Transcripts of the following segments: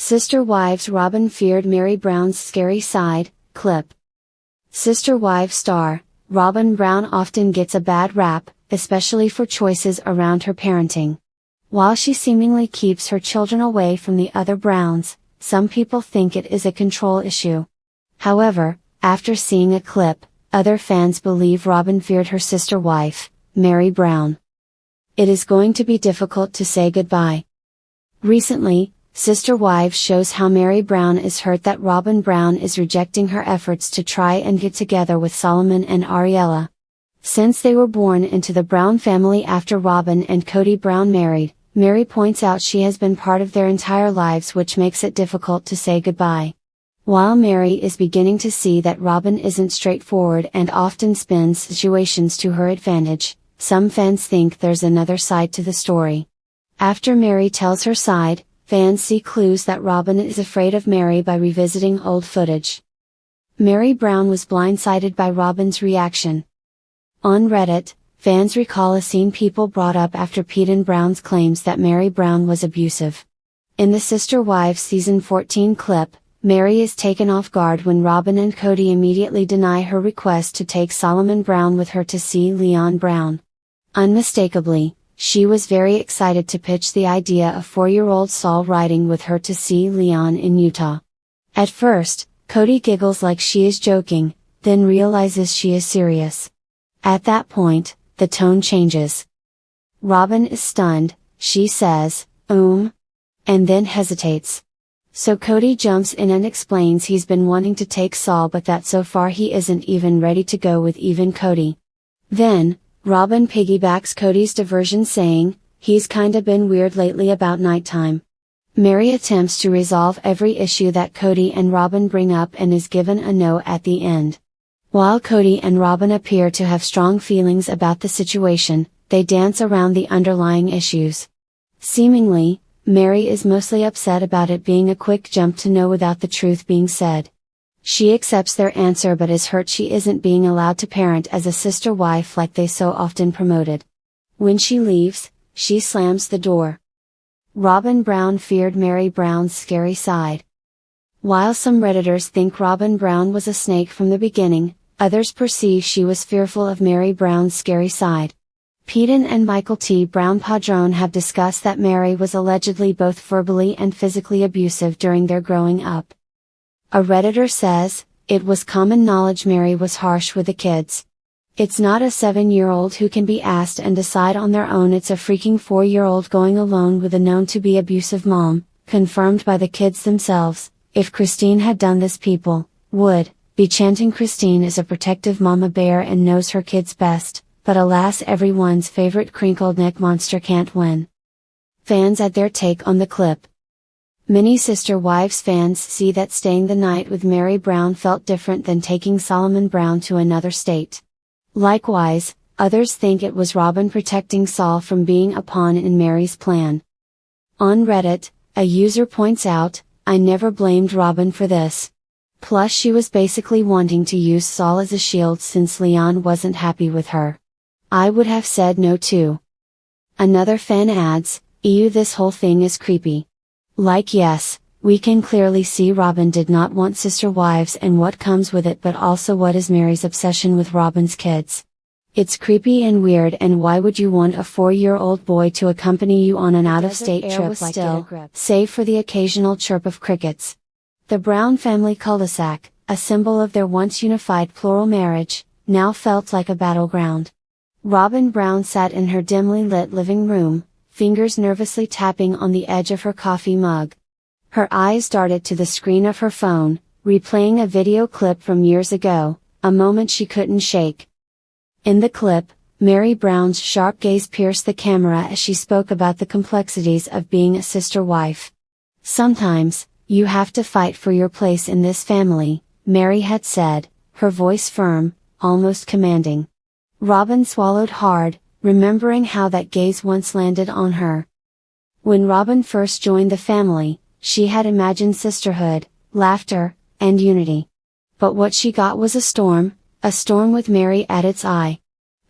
Sister Wives Robyn feared Meri Brown's scary side, clip. Sister Wives star, Robyn Brown often gets a bad rap, especially for choices around her parenting. While she seemingly keeps her children away from the other Browns, some people think it is a control issue. However, after seeing a clip, other fans believe Robyn feared her sister wife, Meri Brown. It is going to be difficult to say goodbye. Recently, Sister Wives shows how Meri Brown is hurt that Robyn Brown is rejecting her efforts to try and get together with Solomon and Ariella. Since they were born into the Brown family after Robyn and Kody Brown married, Meri points out she has been part of their entire lives, which makes it difficult to say goodbye. While Meri is beginning to see that Robyn isn't straightforward and often spins situations to her advantage, some fans think there's another side to the story. After Meri tells her side, fans see clues that Robyn is afraid of Meri by revisiting old footage. Meri Brown was blindsided by Robyn's reaction. On Reddit, fans recall a scene people brought up after Peyton Brown's claims that Meri Brown was abusive. In the Sister Wives season 14 clip, Meri is taken off guard when Robyn and Kody immediately deny her request to take Solomon Brown with her to see Leon Brown. Unmistakably, she was very excited to pitch the idea of 4-year-old Saul riding with her to see Leon in Utah. At first, Kody giggles like she is joking, then realizes she is serious. At that point, the tone changes. Robyn is stunned, she says, and then hesitates. So Kody jumps in and explains he's been wanting to take Saul but that so far he isn't even ready to go with even Kody. Then, Robyn piggybacks Kody's diversion saying, he's kinda been weird lately about nighttime. Meri attempts to resolve every issue that Kody and Robyn bring up and is given a no at the end. While Kody and Robyn appear to have strong feelings about the situation, they dance around the underlying issues. Seemingly, Meri is mostly upset about it being a quick jump to no without the truth being said. She accepts their answer but is hurt she isn't being allowed to parent as a sister wife like they so often promoted. When she leaves, she slams the door. Robyn Brown feared Meri Brown's scary side. While some Redditors think Robyn Brown was a snake from the beginning, others perceive she was fearful of Meri Brown's scary side. Peyton and Michael T. Brown Padron have discussed that Meri was allegedly both verbally and physically abusive during their growing up. A Redditor says, it was common knowledge Meri was harsh with the kids. It's not a 7-year-old who can be asked and decide on their own, it's a freaking 4-year-old going alone with a known to be abusive mom, confirmed by the kids themselves. If Cristin had done this, people would be chanting Cristin is a protective mama bear and knows her kids best, but alas, everyone's favorite crinkled neck monster can't win. Fans add their take on the clip. Many Sister Wives fans see that staying the night with Meri Brown felt different than taking Solomon Brown to another state. Likewise, others think it was Robyn protecting Saul from being a pawn in Meri's plan. On Reddit, a user points out, I never blamed Robyn for this. Plus she was basically wanting to use Saul as a shield since Leon wasn't happy with her. I would have said no too. Another fan adds, ew, this whole thing is creepy. Like, yes, we can clearly see Robyn did not want Sister Wives and what comes with it, but also what is Meri's obsession with Robyn's kids. It's creepy and weird, and why would you want a 4-year-old boy to accompany you on an out-of-state trip like still, save for the occasional chirp of crickets? The Brown family cul-de-sac, a symbol of their once unified plural marriage, now felt like a battleground. Robyn Brown sat in her dimly lit living room, fingers nervously tapping on the edge of her coffee mug. Her eyes darted to the screen of her phone, replaying a video clip from years ago, a moment she couldn't shake. In the clip, Meri Brown's sharp gaze pierced the camera as she spoke about the complexities of being a sister wife. Sometimes, you have to fight for your place in this family, Meri had said, her voice firm, almost commanding. Robyn swallowed hard, remembering how that gaze once landed on her. When Robyn first joined the family, she had imagined sisterhood, laughter, and unity. But what she got was a storm with Meri at its eye.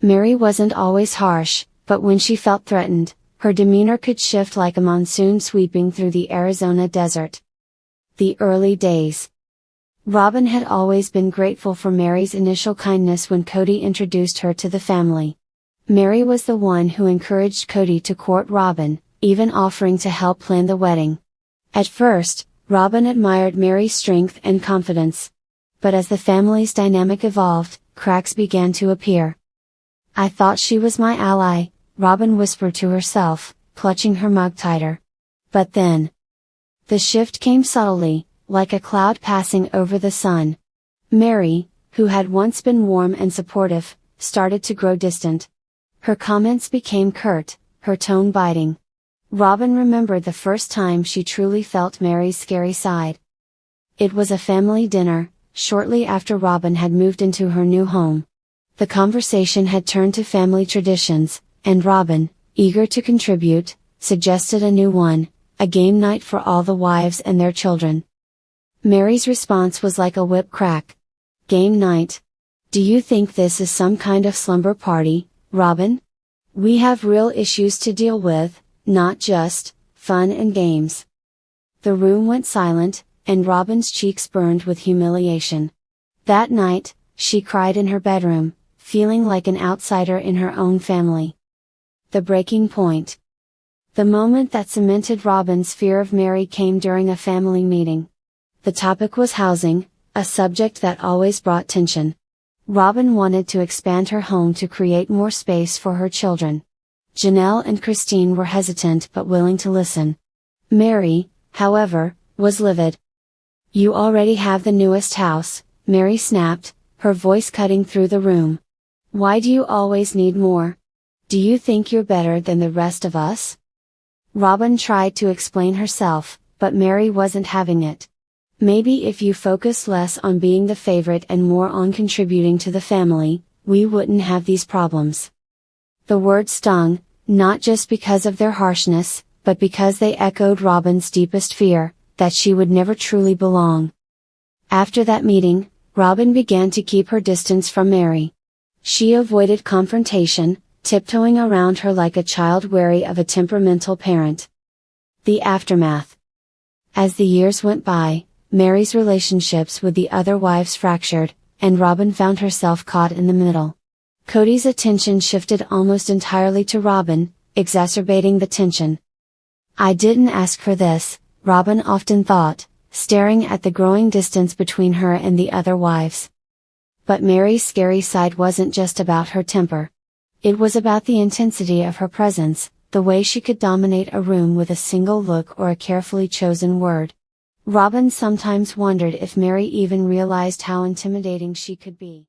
Meri wasn't always harsh, but when she felt threatened, her demeanor could shift like a monsoon sweeping through the Arizona desert. The early days. Robyn had always been grateful for Meri's initial kindness when Cody introduced her to the family. Meri was the one who encouraged Cody to court Robyn, even offering to help plan the wedding. At first, Robyn admired Meri's strength and confidence. But as the family's dynamic evolved, cracks began to appear. "I thought she was my ally," Robyn whispered to herself, clutching her mug tighter. But then, the shift came subtly, like a cloud passing over the sun. Meri, who had once been warm and supportive, started to grow distant. Her comments became curt, her tone biting. Robyn remembered the first time she truly felt Meri's scary side. It was a family dinner, shortly after Robyn had moved into her new home. The conversation had turned to family traditions, and Robyn, eager to contribute, suggested a new one, a game night for all the wives and their children. Meri's response was like a whip crack. "Game night? Do you think this is some kind of slumber party, Robyn? We have real issues to deal with, not just fun and games." The room went silent, and Robyn's cheeks burned with humiliation. That night, she cried in her bedroom, feeling like an outsider in her own family. The breaking point. The moment that cemented Robyn's fear of Meri came during a family meeting. The topic was housing, a subject that always brought tension. Robyn wanted to expand her home to create more space for her children. Janelle and Cristin were hesitant but willing to listen. Meri, however, was livid. "You already have the newest house," Meri snapped, her voice cutting through the room. "Why do you always need more? Do you think you're better than the rest of us?" Robyn tried to explain herself, but Meri wasn't having it. "Maybe if you focus less on being the favorite and more on contributing to the family, we wouldn't have these problems." The words stung, not just because of their harshness, but because they echoed Robyn's deepest fear, that she would never truly belong. After that meeting, Robyn began to keep her distance from Meri. She avoided confrontation, tiptoeing around her like a child wary of a temperamental parent. The aftermath. As the years went by, Meri's relationships with the other wives fractured, and Robyn found herself caught in the middle. Cody's attention shifted almost entirely to Robyn, exacerbating the tension. "I didn't ask for this," Robyn often thought, staring at the growing distance between her and the other wives. But Meri's scary side wasn't just about her temper. It was about the intensity of her presence, the way she could dominate a room with a single look or a carefully chosen word. Robyn sometimes wondered if Meri even realized how intimidating she could be.